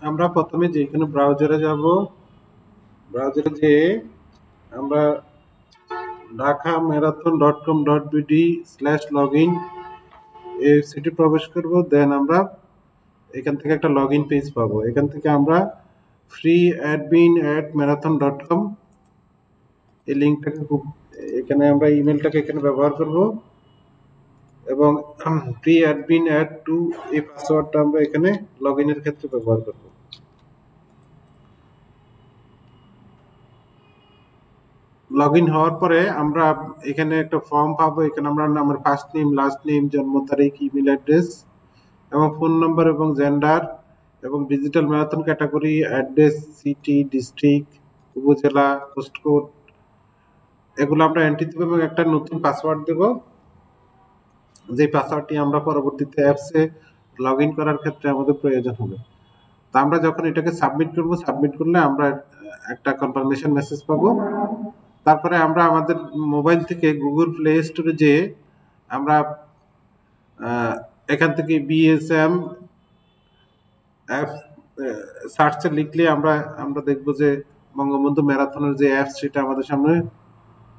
আমরা প্রথমে যেখানে ব্রাউজারে যাব, ব্রাউজারে যেয়ে আমরা dhaka-marathon.com.bd/login এই সিটি প্রবেশ করব। দেন আমরা এখান থেকে একটা লগইন পেজ পাবো। এখান থেকে আমরা free-admin@marathon.com এই লিঙ্কটাকে এখানে আমরা ইমেলটাকে এখানে ব্যবহার করব এবং free-admin@2 এই পাসওয়ার্ডটা আমরা এখানে লগইনের ক্ষেত্রে ব্যবহার করব। লগইন হওয়ার পরে আমরা এখানে একটা ফর্ম পাবো। এখানে আমরা আমার ফার্স্ট নেম, লাস্ট নেম, জন্ম তারিখ, ইমেল অ্যাড্রেস এবং ফোন নাম্বার এবং জেন্ডার এবং digital marathon category, address, city, district, উপজেলা, পোস্টকোড এগুলো আমরা এন্ট্রি দেবো এবং একটা নতুন পাসওয়ার্ড দেব, যে পাসওয়ার্ডটি আমরা পরবর্তীতে অ্যাপসে লগ ইন করার ক্ষেত্রে আমাদের প্রয়োজন হবে। তা আমরা যখন এটাকে সাবমিট করব, সাবমিট করলে আমরা একটা কনফার্মেশন মেসেজ পাবো। তারপরে আমরা আমাদের মোবাইল থেকে গুগল প্লে স্টোরে যেয়ে আমরা এখান থেকে বিএসএম অ্যাপ সার্চে লিখলে আমরা দেখবো যে বঙ্গবন্ধু ম্যারাথনের যে অ্যাপস সেটা আমাদের সামনে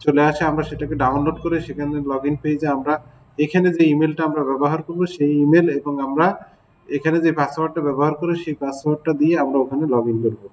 চলে আসে। আমরা সেটাকে ডাউনলোড করে সেখানে লগ ইন পেজে আমরা এখানে যে ইমেলটা আমরা ব্যবহার করব সেই ইমেল এবং আমরা এখানে যে পাসওয়ার্ডটা ব্যবহার করে সেই পাসওয়ার্ডটা দিয়ে আমরা ওখানে লগ ইন করবো।